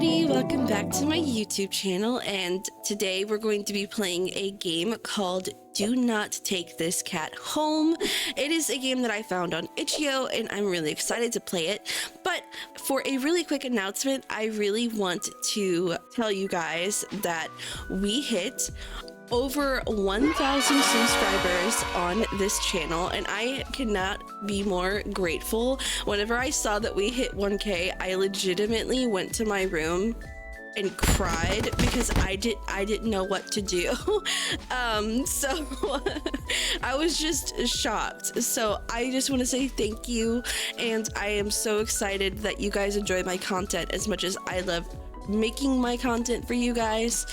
everybody, welcome back to my YouTube channel, and today we're going to be playing a game called Do Not Take This Cat Home. It is a game that I found on itch.io and I'm really excited to play it, but for a really quick announcement, I really want to tell you guys that we hit over 1,000 subscribers on this channel, and I cannot be more grateful. Whenever I saw that we hit 1K, I legitimately went to my room and cried because I didn't know what to do. So I was just shocked. So I just want to say thank you, and I am so excited that you guys enjoy my content as much as I love making my content for you guys.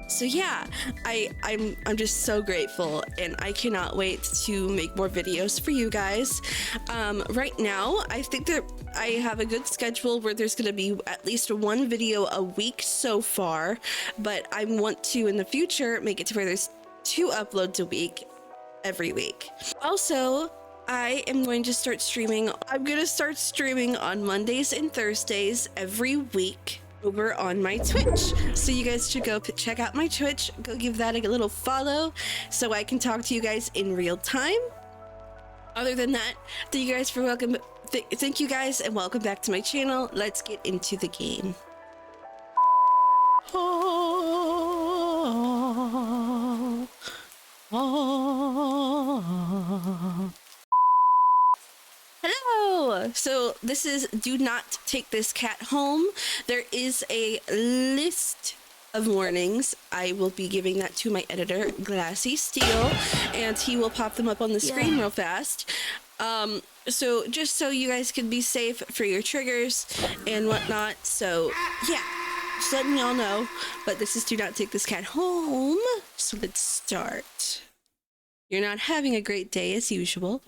So yeah, I'm just so grateful, and I cannot wait to make more videos for you guys. Right now, I think that I have a good schedule where there's going to be at least one video a week so far, but I want to in the future make it to where there's 2 uploads a week every week. Also, I am going to start streaming. I'm going to start streaming on Mondays and Thursdays every week over on my Twitch, so you guys should go check out my Twitch. Go give that a little follow so I can talk to you guys in real time. Other than that, thank you guys for welcome. Thank you guys and welcome back to my channel. Let's get into the game. Hello! So this is Do Not Take This Cat Home. There is a list of warnings. I will be giving that to my editor, Glassy Steel, and he will pop them up on the screen real fast. So just so you guys can be safe for your triggers and whatnot. So yeah, just letting y'all know. But this is Do Not Take This Cat Home. So let's start. You're not having a great day as usual.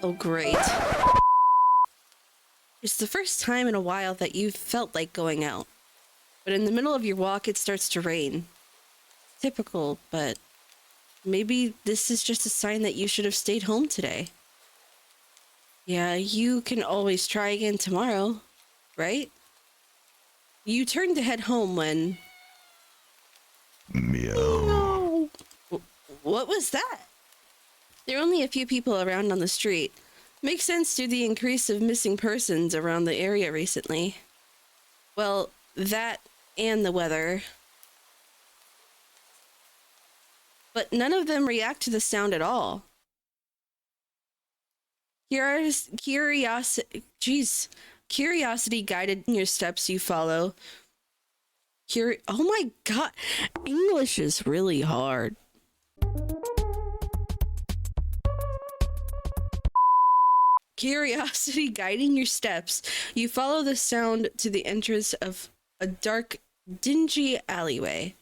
Oh, great. It's the first time in a while that you've felt like going out. But in the middle of your walk, it starts to rain. Typical, but maybe this is just a sign that you should have stayed home today. Yeah, you can always try again tomorrow, right? You turned to head home when... Meow. What was that? There are only a few people around on the street. Makes sense due to the increase of missing persons around the area recently. Well, that and the weather. But none of them react to the sound at all. Curiosity guided your steps you follow. Oh my god, English is really hard. Curiosity guiding your steps, you follow the sound to the entrance of a dark, dingy alleyway.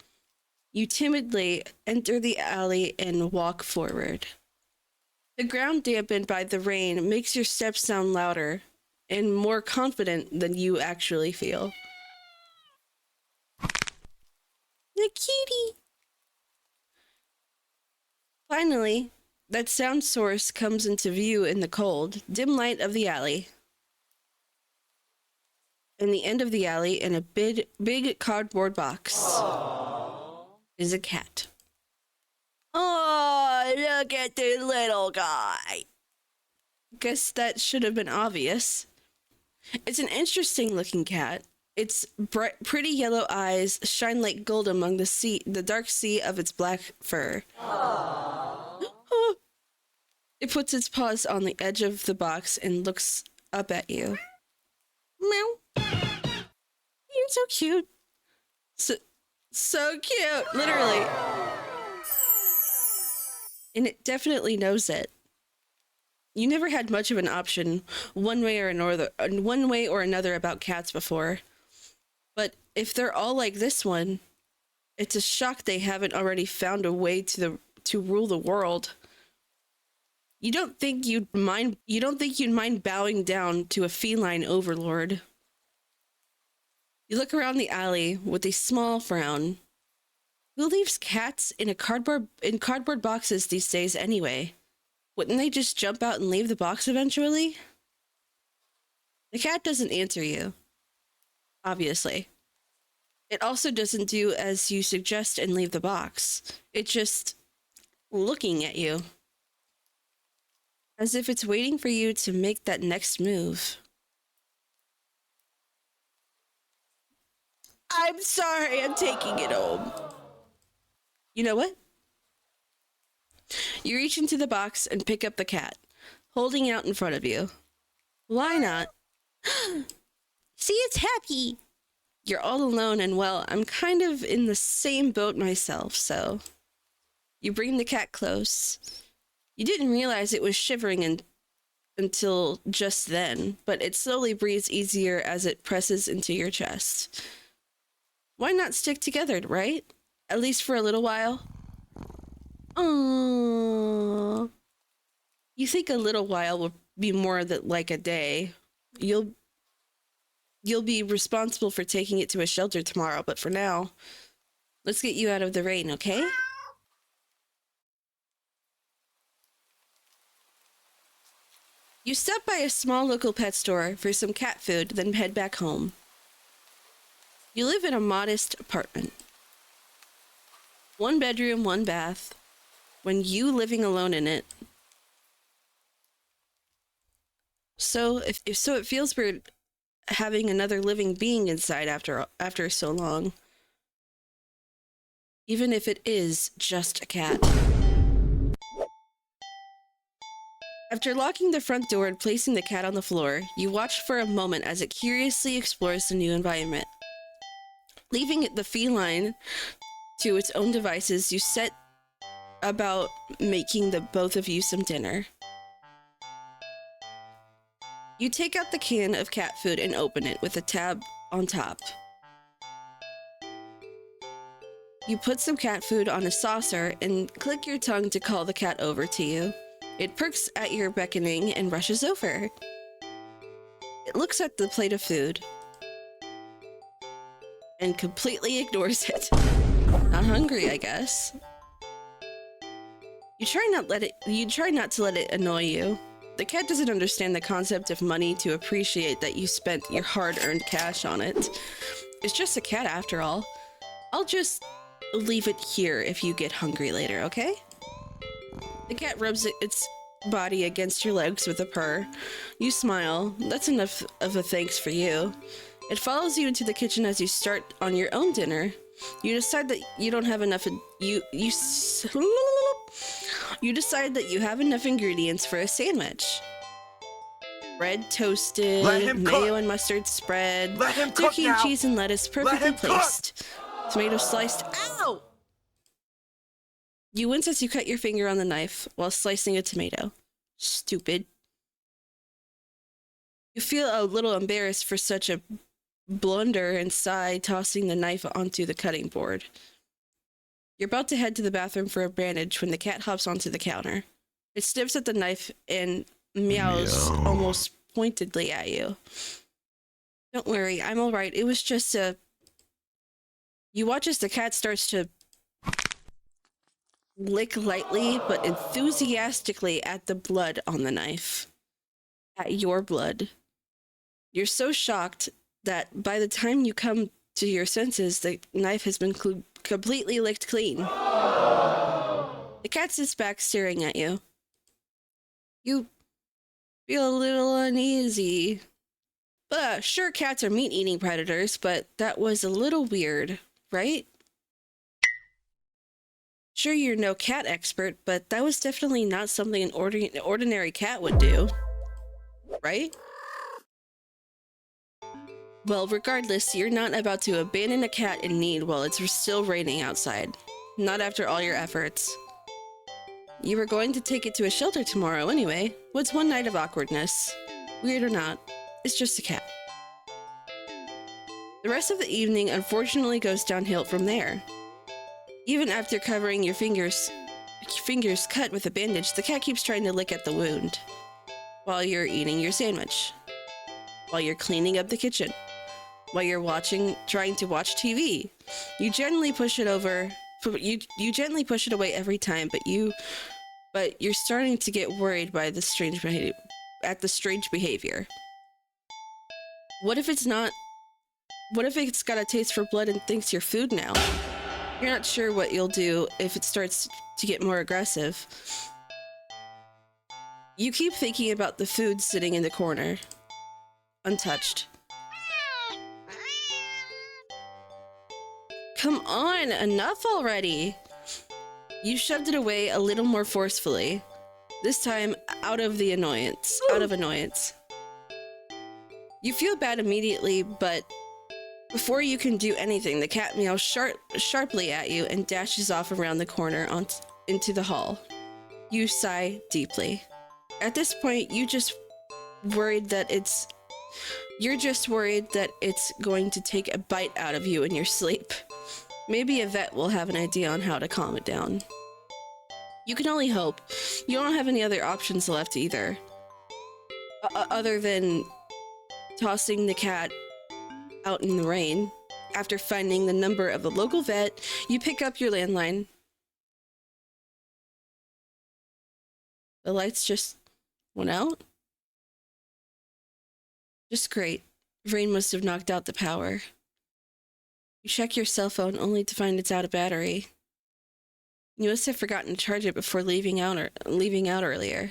You timidly enter the alley and walk forward. The ground dampened by the rain makes your steps sound louder and more confident than you actually feel. The kitty! Finally, that sound source comes into view in the cold, dim light of the alley. In the end of the alley, in a big cardboard box, is a cat. Oh, look at the little guy. Guess that should have been obvious. It's an interesting looking cat. Its pretty yellow eyes shine like gold among the dark sea of its black fur. It puts its paws on the edge of the box and looks up at you. Meow. You're so cute. So cute, literally. And it definitely knows it. You never had much of an option one way or another about cats before. But if they're all like this one, it's a shock they haven't already found a way to rule the world. You don't think you'd mind bowing down to a feline overlord. You look around the alley with a small frown. Who leaves cats in cardboard boxes these days anyway? Wouldn't they just jump out and leave the box eventually? The cat doesn't answer you, obviously. It also doesn't do as you suggest and leave the box. It's just looking at you, as if it's waiting for you to make that next move. I'm sorry, I'm taking it home. You know what? You reach into the box and pick up the cat, holding out in front of you. Why not? See, it's happy. You're all alone, and well, I'm kind of in the same boat myself, so... You bring the cat close. You didn't realize it was shivering until just then, but it slowly breathes easier as it presses into your chest. Why not stick together, right? At least for a little while? Aww. You think a little while will be more than like a day. You'll be responsible for taking it to a shelter tomorrow, but for now, let's get you out of the rain, okay? You stop by a small local pet store for some cat food, then head back home. You live in a modest apartment. 1 bedroom, 1 bath. When you living alone in it. So it feels weird having another living being inside after so long. Even if it is just a cat. After locking the front door and placing the cat on the floor, you watch for a moment as it curiously explores the new environment. Leaving the feline to its own devices, you set about making the both of you some dinner. You take out the can of cat food and open it with a tab on top. You put some cat food on a saucer and click your tongue to call the cat over to you. It perks at your beckoning and rushes over. It looks at the plate of food and completely ignores it. Not hungry, I guess. You try not to let it annoy you. The cat doesn't understand the concept of money to appreciate that you spent your hard-earned cash on it. It's just a cat after all. I'll just leave it here if you get hungry later, okay? The cat rubs its body against your legs with a purr. You smile. That's enough of a thanks for you. It follows you into the kitchen as you start on your own dinner. You decide that you don't have enough. You decide that you have enough ingredients for a sandwich. Bread toasted, mayo and mustard spread, turkey and cheese and lettuce perfectly placed. Tomato sliced. Ow! You wince as you cut your finger on the knife while slicing a tomato. Stupid. You feel a little embarrassed for such a blunder and sigh, tossing the knife onto the cutting board. You're about to head to the bathroom for a bandage when the cat hops onto the counter. It sniffs at the knife and meows almost pointedly at you. Don't worry, I'm alright. It was just a... You watch as the cat starts to lick lightly but enthusiastically at the blood on the knife. At your blood. You're so shocked that by the time you come to your senses, the knife has been completely licked clean. The cat sits back staring at you. You feel a little uneasy. Sure, cats are meat-eating predators, but that was a little weird, right? Sure, you're no cat expert, but that was definitely not something an ordinary cat would do. Right? Well, regardless, you're not about to abandon a cat in need while it's still raining outside. Not after all your efforts. You were going to take it to a shelter tomorrow anyway. What's one night of awkwardness? Weird or not, it's just a cat. The rest of the evening unfortunately goes downhill from there. Even after covering your fingers cut with a bandage, the cat keeps trying to lick at the wound. While you're eating your sandwich. While you're cleaning up the kitchen. While you're trying to watch TV. You gently push it over. You gently push it away every time, but you're starting to get worried by the strange behavior. What if it's not? What if it's got a taste for blood and thinks you're food now? You're not sure what you'll do if it starts to get more aggressive. You keep thinking about the food sitting in the corner, untouched. Come on, enough already! You shoved it away a little more forcefully. This time, out of annoyance. You feel bad immediately, but before you can do anything, the cat meows sharply at you and dashes off around the corner into the hall. You sigh deeply. At this point, you're just worried that it's going to take a bite out of you in your sleep. Maybe a vet will have an idea on how to calm it down. You can only hope. You don't have any other options left either. Other than tossing the cat out in the rain. After finding the number of the local vet, you pick up your landline. The lights just went out? Just great. Rain must have knocked out the power. You check your cell phone only to find it's out of battery. You must have forgotten to charge it before leaving out earlier.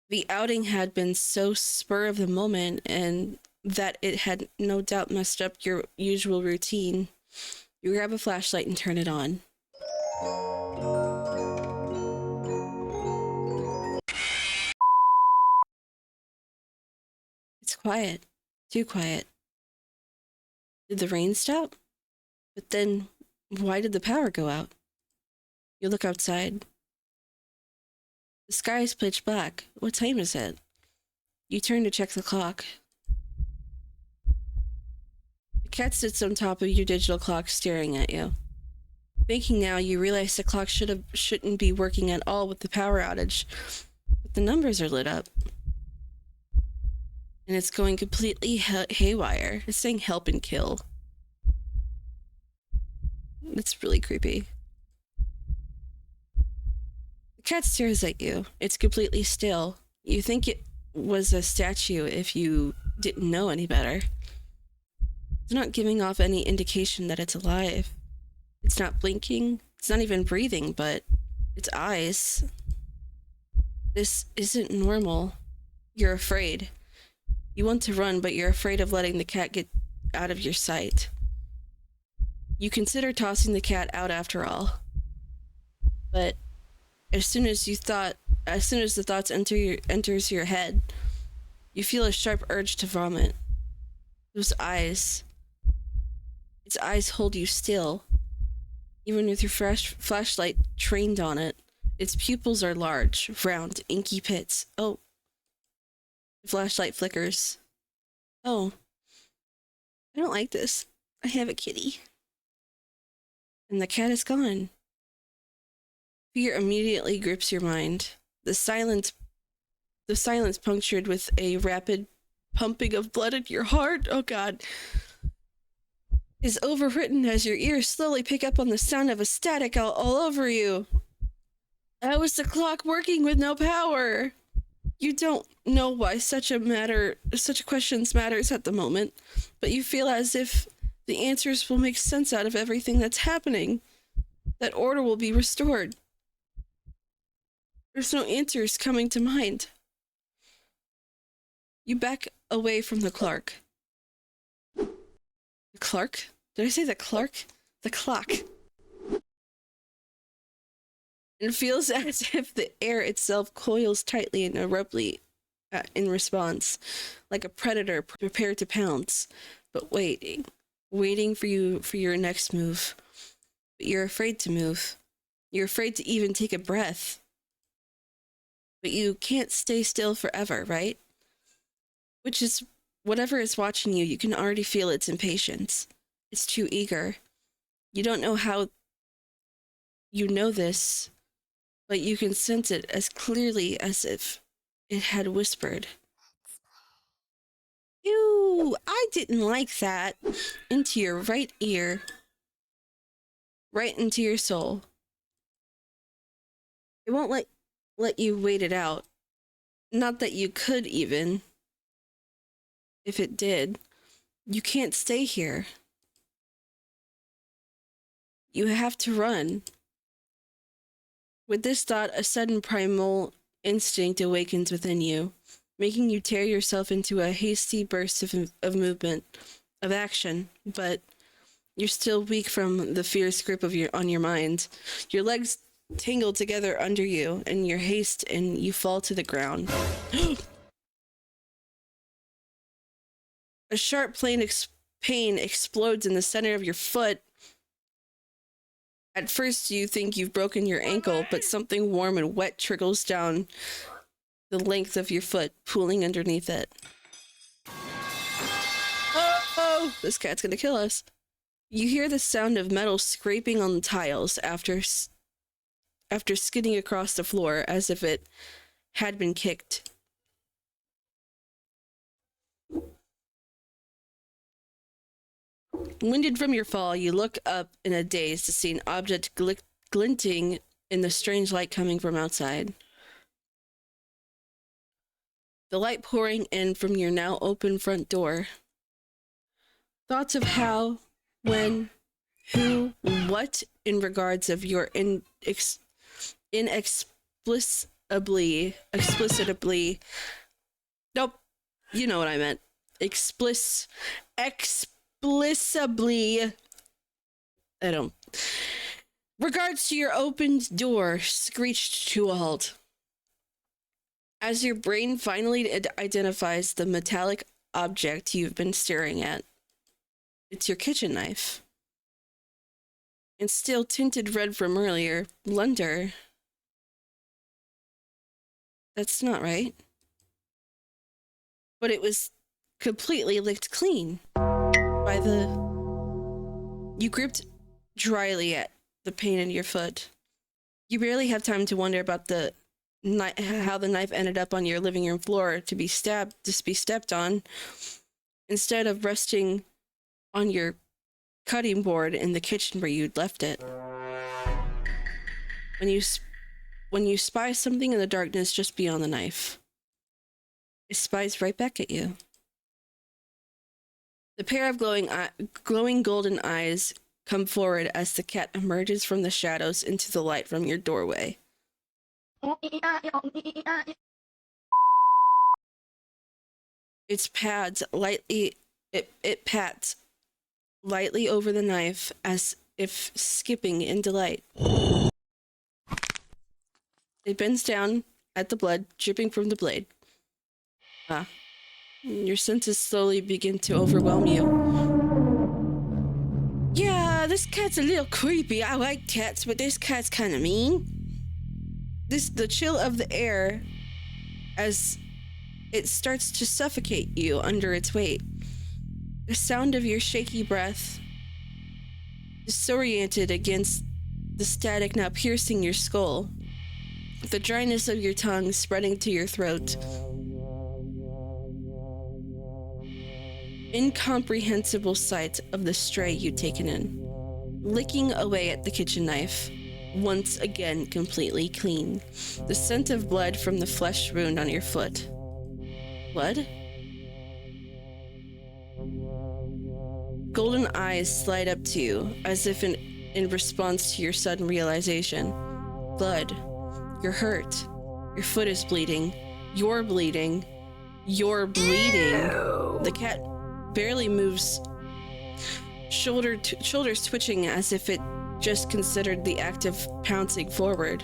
The outing had been so spur of the moment and that it had no doubt messed up your usual routine. You grab a flashlight and turn it on. It's quiet. Too quiet. Did the rain stop? But then, why did the power go out? You look outside. The sky is pitch black. What time is it? You turn to check the clock. The cat sits on top of your digital clock staring at you. Thinking now, you realize the clock shouldn't be working at all with the power outage. But the numbers are lit up. And it's going completely haywire. It's saying help and kill. It's really creepy. The cat stares at you. It's completely still. You think it was a statue if you didn't know any better. It's not giving off any indication that it's alive. It's not blinking. It's not even breathing, but its eyes. This isn't normal. You're afraid. You want to run, but you're afraid of letting the cat get out of your sight. You consider tossing the cat out after all. But as soon as the thoughts enters your head, you feel a sharp urge to vomit. Its eyes hold you still. Even with your flashlight trained on it, its pupils are large, round, inky pits. Oh. The flashlight flickers. Oh. I don't like this. I have a kitty. And the cat is gone. Fear immediately grips your mind. The silence punctured with a rapid pumping of blood in your heart, oh god, is overwritten as your ears slowly pick up on the sound of a static all over you. How is the clock working with no power? You don't know why such a question matters at the moment, but you feel as if the answers will make sense out of everything that's happening. That order will be restored. There's no answers coming to mind. You back away from the clock. The clock? Did I say the clock? The clock. It feels as if the air itself coils tightly and abruptly in response, like a predator prepared to pounce, but waiting for your next move. But you're afraid to move. You're afraid to even take a breath. But you can't stay still forever, right? Which is, whatever is watching you, you can already feel its impatience. It's too eager. You don't know how you know this, but you can sense it as clearly as if it had whispered. Ew, I didn't like that. Into your right ear. Right into your soul. It won't let you wait it out. Not that you could even. if it did, you can't stay here. You have to run. With this thought, a sudden primal instinct awakens within you, making you tear yourself into a hasty burst of movement, of action, but you're still weak from the fierce grip of on your mind. Your legs tangle together under you, and your haste, and you fall to the ground. A sharp pain explodes in the center of your foot. At first, you think you've broken your ankle, but something warm and wet trickles down the length of your foot, pooling underneath it. Oh, this cat's gonna kill us. You hear the sound of metal scraping on the tiles after skidding across the floor as if it had been kicked. Winded from your fall, you look up in a daze to see an object glinting in the strange light coming from outside. The light pouring in from your now open front door. Thoughts of how, when, who, what in regards of your explicitly, nope, you know what I meant. Explicitly, I don't. Regards to your opened door screeched to a halt. As your brain finally identifies the metallic object you've been staring at, it's your kitchen knife. It's still tinted red from earlier. Blunder. That's not right. But it was completely licked clean by the... You gripped dryly at the pain in your foot. You barely have time to wonder about how the knife ended up on your living room floor to be stepped on, instead of resting on your cutting board in the kitchen where you'd left it. When you spy something in the darkness just beyond the knife, it spies right back at you. The pair of glowing golden eyes come forward as the cat emerges from the shadows into the light from your doorway. It pats lightly over the knife as if skipping in delight. It bends down at the blood dripping from the blade. Your senses slowly begin to overwhelm you. Yeah, this cat's a little creepy. I like cats, but this cat's kind of mean. The chill of the air as it starts to suffocate you under its weight. The sound of your shaky breath, disoriented against the static now piercing your skull. The dryness of your tongue spreading to your throat. Incomprehensible sight of the stray you'd taken in. Licking away at the kitchen knife. Once again completely clean. The scent of blood from the flesh wound on your foot. Blood? Golden eyes slide up to you, as if in response to your sudden realization. Blood. You're hurt. Your foot is bleeding. You're bleeding. You're bleeding. Ew. The cat barely moves, shoulders twitching as if it just considered the act of pouncing forward.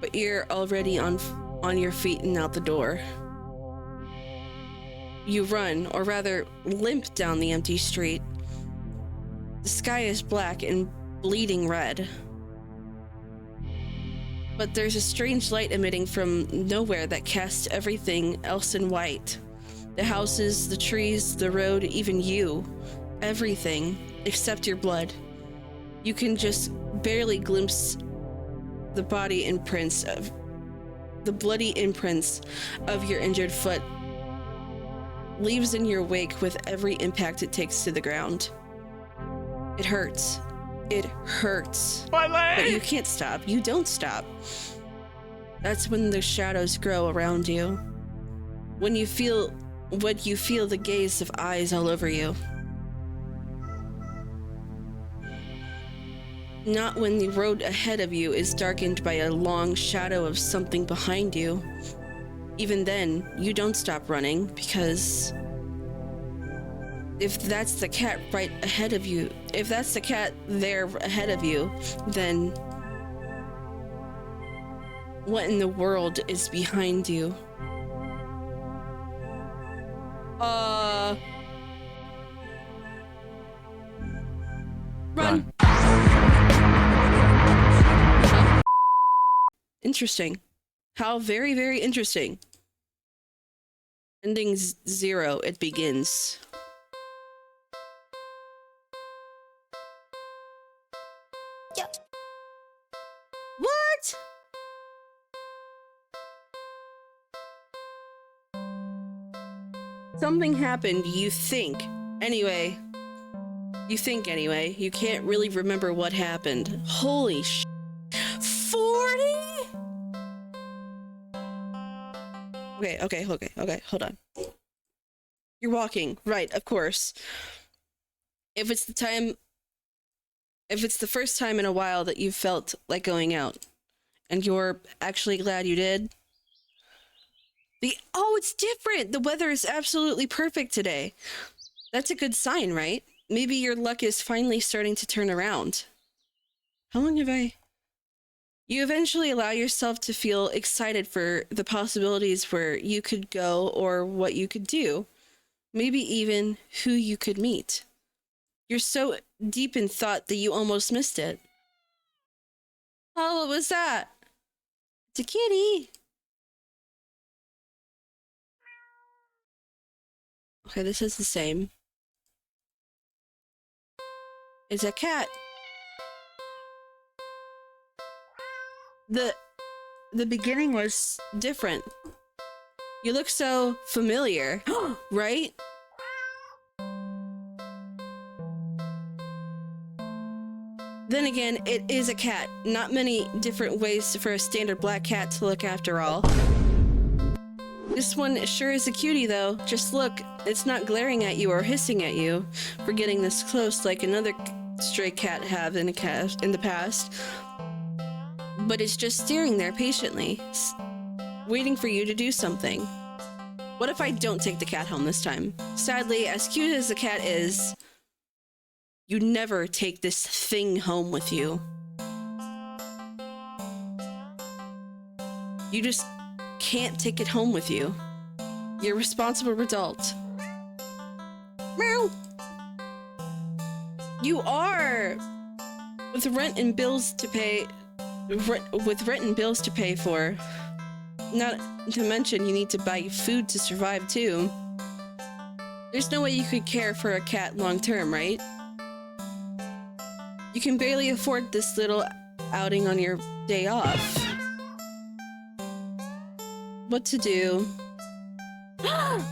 But you're already on your feet and out the door. You run, or rather limp down the empty street. The sky is black and bleeding red. But there's a strange light emitting from nowhere that casts everything else in white. The houses, the trees, the road, even you. Everything, except your blood. You can just barely glimpse the bloody imprints of your injured foot. Leaves in your wake with every impact it takes to the ground. It hurts. It hurts. My leg! But you can't stop. You don't stop. That's when the shadows grow around you. when you feel the gaze of eyes all over you. Not when the road ahead of you is darkened by a long shadow of something behind you. Even then, you don't stop running, because if that's the cat right ahead of you, if that's the cat there ahead of you, then what in the world is behind you? Run! Huh? Interesting. How very, very interesting. Ending 0, it begins. Yep. What? Something happened, you think. Anyway. You can't really remember what happened. Holy sh... 40? Okay, hold on. You're walking, right, of course. If it's the first time in a while that you felt like going out, and you're actually glad you did. It's different! The weather is absolutely perfect today. That's a good sign, right? Maybe your luck is finally starting to turn around. How long have I... You eventually allow yourself to feel excited for the possibilities where you could go or what you could do. Maybe even who you could meet. You're so deep in thought that you almost missed it. Oh, what was that? It's a kitty. Okay, this is the same. It's a cat. The beginning was different. You look so familiar, right? Then again, it is a cat. Not many different ways for a standard black cat to look after all. This one sure is a cutie though. Just look, it's not glaring at you or hissing at you for getting this close like another stray cat have in the past. But it's just staring there patiently, waiting for you to do something. What if I don't take the cat home this time? Sadly, as cute as the cat is, you never take this thing home with you. You just can't take it home with you. You're a responsible adult. Meow! You are! With rent and bills to pay for. Not to mention you need to buy food to survive too. There's no way you could care for a cat long term, right? You can barely afford this little outing on your day off. What to do? Oh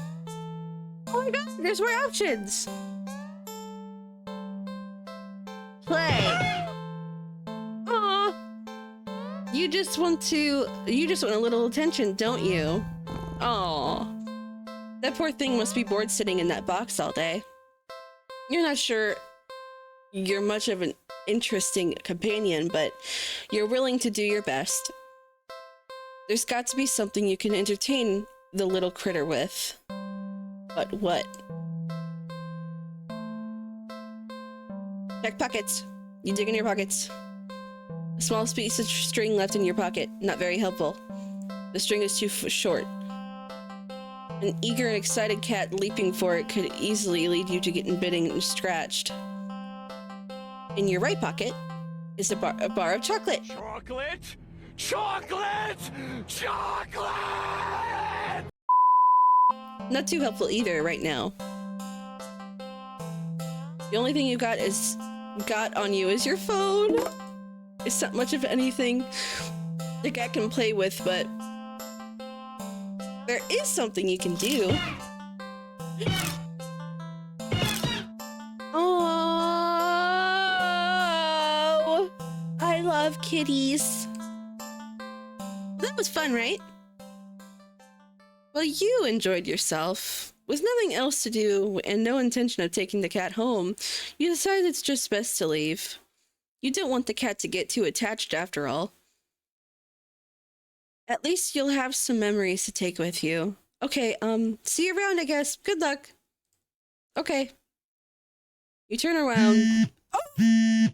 my god, there's more options! Play! Aww! You just want a little attention, don't you? Aww. That poor thing must be bored sitting in that box all day. You're not sure you're much of an interesting companion, but you're willing to do your best. There's got to be something you can entertain the little critter with. But what? Check pockets. You dig in your pockets. A small piece of string left in your pocket. Not very helpful. The string is too short. An eager and excited cat leaping for it could easily lead you to getting bitten and scratched. In your right pocket is a bar of chocolate. Chocolate! Chocolate! Chocolate! Not too helpful either right now. The only thing you got on you is your phone. It's not much of anything the cat can play with, but there is something you can do. Oh, I love kitties. That was fun, right? Well, you enjoyed yourself. With nothing else to do and no intention of taking the cat home, you decided it's just best to leave. You don't want the cat to get too attached after all. At least you'll have some memories to take with you. Okay, see you around, I guess. Good luck. Okay. You turn around. Oh!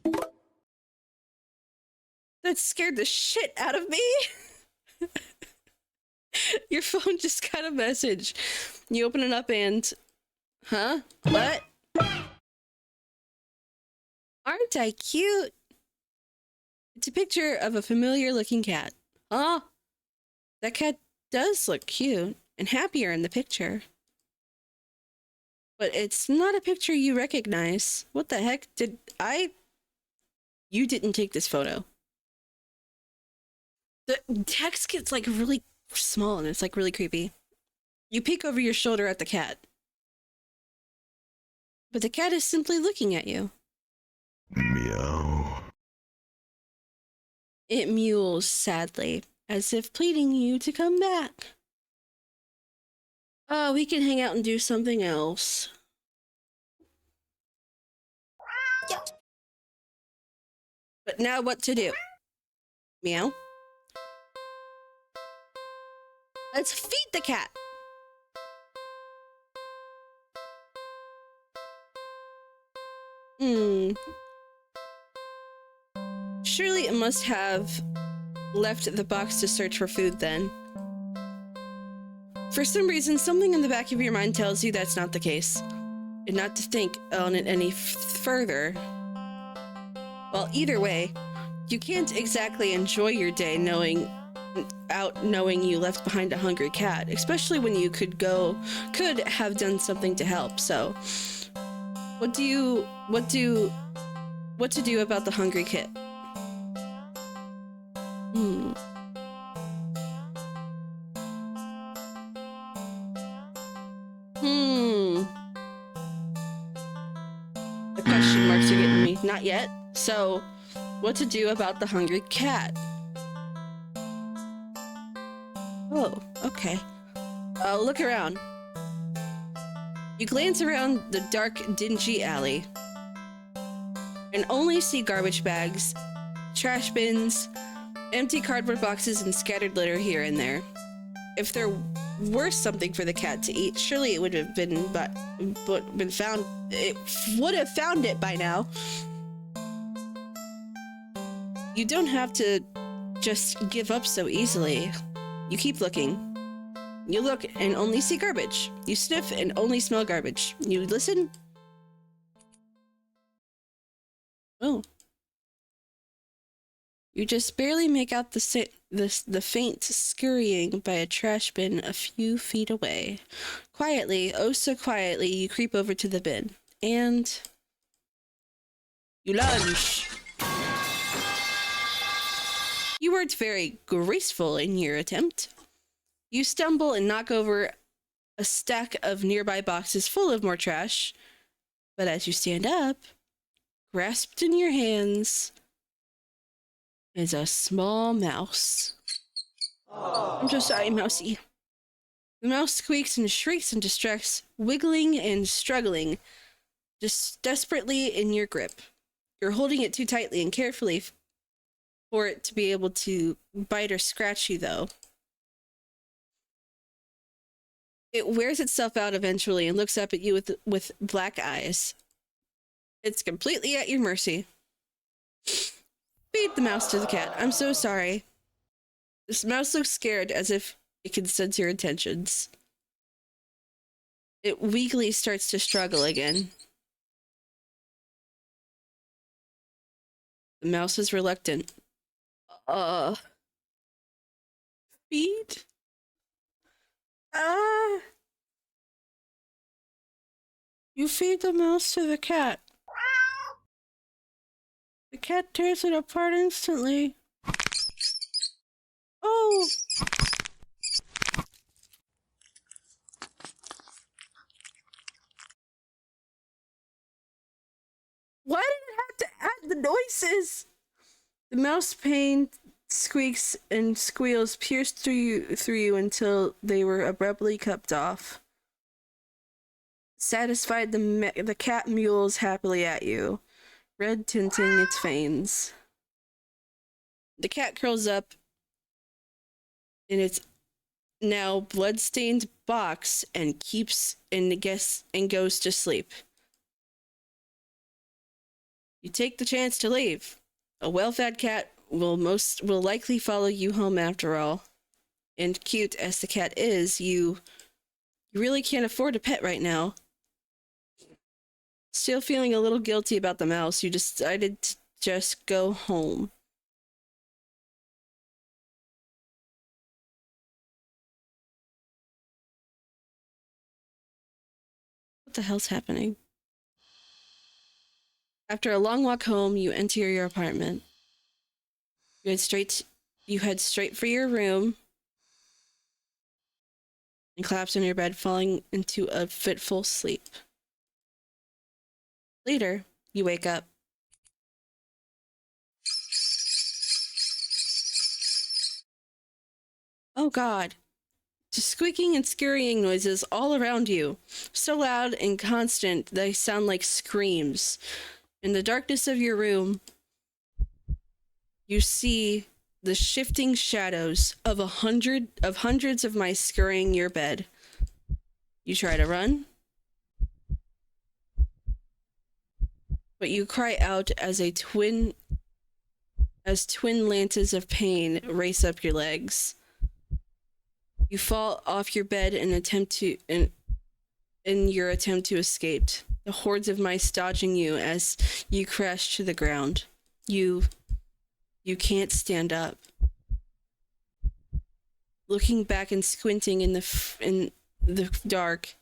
That scared the shit out of me. Your phone just got a message. You open it up and... Huh? What? Aren't I cute? It's a picture of a familiar looking cat. Huh? That cat does look cute and happier in the picture. But it's not a picture you recognize. What the heck did I... You didn't take this photo. The text gets like really small and it's like really creepy. You peek over your shoulder at the cat. But the cat is simply looking at you. Meow. It mews sadly, as if pleading you to come back. Oh, we can hang out and do something else. But now what to do? Meow. Let's feed the cat. Surely it must have left the box to search for food then. For some reason, something in the back of your mind tells you that's not the case, and not to think on it any further. Well, either way, you can't exactly enjoy your day knowing you left behind a hungry cat, especially when you could have done something to help. So, what to do about the hungry kit? The question marks are getting me. Not yet. So, what to do about the hungry cat? Oh, okay. Look around. You glance around the dark, dingy alley and only see garbage bags, trash bins, empty cardboard boxes, and scattered litter here and there. If there were something for the cat to eat, surely it would have been found. It would have found it by now. You don't have to just give up so easily. You keep looking. You look and only see garbage. You sniff and only smell garbage. You listen. Oh. You just barely make out the faint scurrying by a trash bin a few feet away. Quietly, oh so quietly, you creep over to the bin. And... you lunge. You weren't very graceful in your attempt. You stumble and knock over a stack of nearby boxes full of more trash. But as you stand up, grasped in your hands is a small mouse. I'm so sorry, Mousy. The mouse squeaks and shrieks in distress, wiggling and struggling, just desperately in your grip. You're holding it too tightly and carefully for it to be able to bite or scratch you, though. It wears itself out eventually and looks up at you with black eyes. It's completely at your mercy. Feed the mouse to the cat. I'm so sorry. This mouse looks scared, as if it can sense your intentions. It weakly starts to struggle again. The mouse is reluctant. Feed? You feed the mouse to the cat. The cat tears it apart instantly. Oh! Why did it have to add the noises? The mouse pain Squeaks and squeals pierced through you until they were abruptly cut off. Satisfied, the cat mewls happily at you, red tinting its fangs. The cat curls up in its now blood-stained box and goes to sleep. You take the chance to leave. A well-fed cat will likely follow you home after all. And cute as the cat is, you really can't afford a pet right now. Still feeling a little guilty about the mouse, you decided to just go home. What the hell's happening? After a long walk home, you enter your apartment. You head straight for your room and collapse in your bed, falling into a fitful sleep. Later, you wake up. Oh God. To squeaking and scurrying noises all around you, so loud and constant they sound like screams. In the darkness of your room, you see the shifting shadows of hundreds of mice scurrying your bed. You try to run, but you cry out as twin lances of pain race up your legs. You fall off your bed in your attempt to escape. The hordes of mice dodging you as you crash to the ground. You can't stand up. Looking back and squinting in the dark,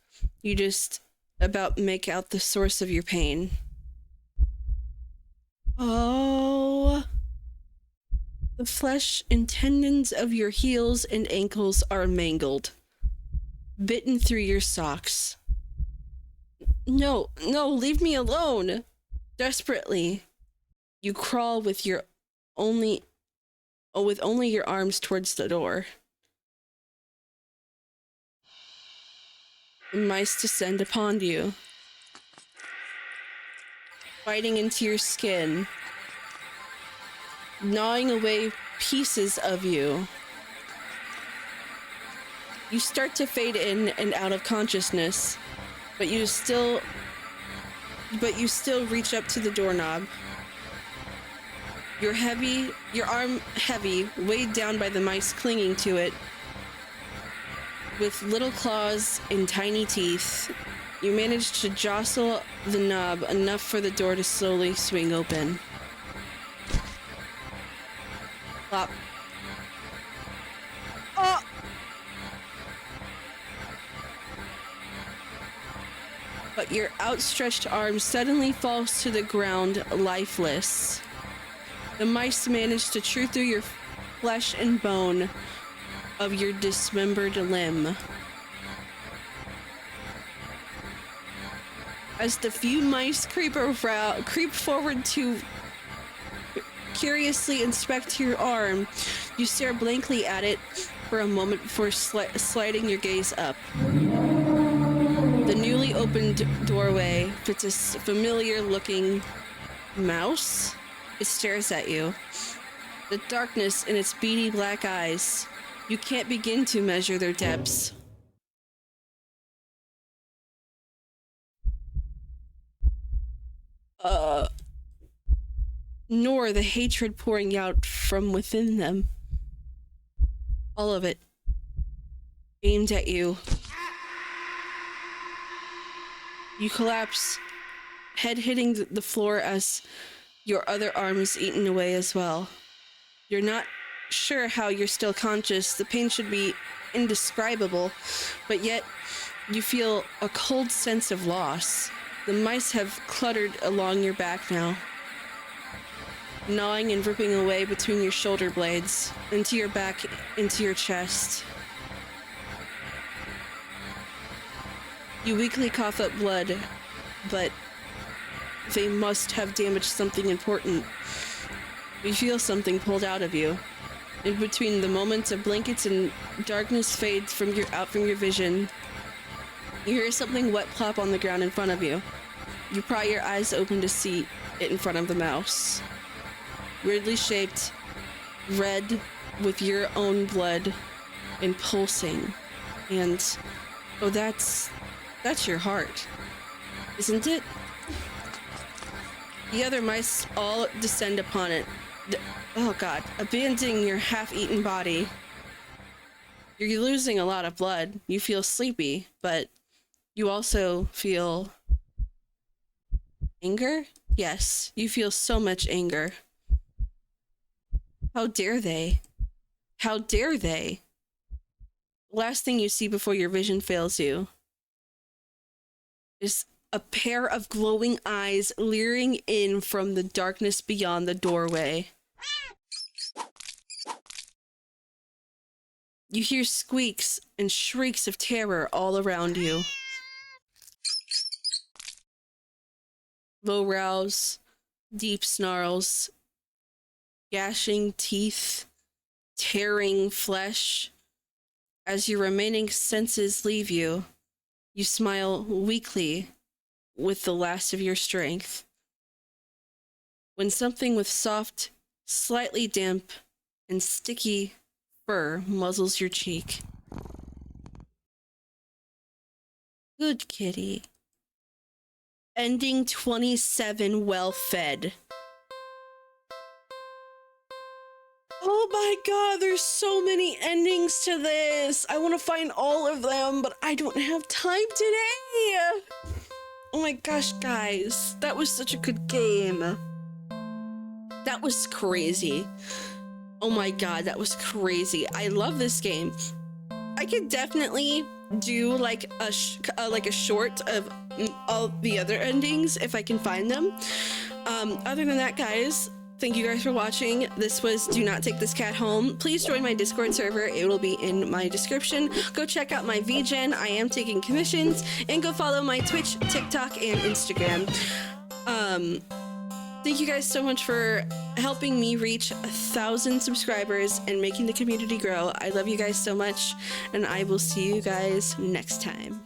you just about make out the source of your pain. Oh. The flesh and tendons of your heels and ankles are mangled, bitten through your socks. No, leave me alone. Desperately, you crawl with only your arms towards the door. The mice descend upon you, biting into your skin, gnawing away pieces of you. You start to fade in and out of consciousness, but you still reach up to the doorknob. Your arm heavy, weighed down by the mice clinging to it. With little claws and tiny teeth, you manage to jostle the knob enough for the door to slowly swing open. Plop. Oh! But your outstretched arm suddenly falls to the ground, lifeless. The mice manage to chew through your flesh and bone of your dismembered limb. As the few mice creep forward to curiously inspect your arm, you stare blankly at it for a moment before sliding your gaze up. The newly opened doorway fits a familiar-looking mouse. It stares at you. The darkness in its beady black eyes. You can't begin to measure their depths. Nor the hatred pouring out from within them. All of it aimed at you. You collapse, head hitting the floor as your other arm is eaten away as well. You're not sure how you're still conscious. The pain should be indescribable, but yet you feel a cold sense of loss. The mice have cluttered along your back now, gnawing and ripping away between your shoulder blades, into your back, into your chest. You weakly cough up blood, but they must have damaged something important. You feel something pulled out of you. In between the moments of blankets and darkness fades from your vision, you hear something wet plop on the ground in front of you. You pry your eyes open to see it in front of the mouse. Weirdly shaped, red with your own blood and pulsing. And oh, that's your heart, isn't it? The other mice all descend upon it. Oh god, abandoning your half-eaten body. You're losing a lot of blood. You feel sleepy, but you also feel anger? Yes, you feel so much anger. How dare they? How dare they? Last thing you see before your vision fails you is a pair of glowing eyes leering in from the darkness beyond the doorway. You hear squeaks and shrieks of terror all around you. Low growls, deep snarls, gashing teeth, tearing flesh. As your remaining senses leave you, you smile weakly with the last of your strength. When something with soft, slightly damp, and sticky fur muzzles your cheek. Good kitty. Ending 27 well fed. Oh my god, there's so many endings to this. I want to find all of them, but I don't have time today. Oh my gosh, guys. That was such a good game. That was crazy. Oh my god, that was crazy. I love this game. I could definitely do like a short of all the other endings if I can find them. Other than that, guys, thank you guys for watching. This was Do Not Take This Cat Home. Please join my Discord server. It will be in my description. Go check out my VGen. I am taking commissions. And go follow my Twitch, TikTok, and Instagram. Thank you guys so much for helping me reach 1,000 subscribers and making the community grow. I love you guys so much, and I will see you guys next time.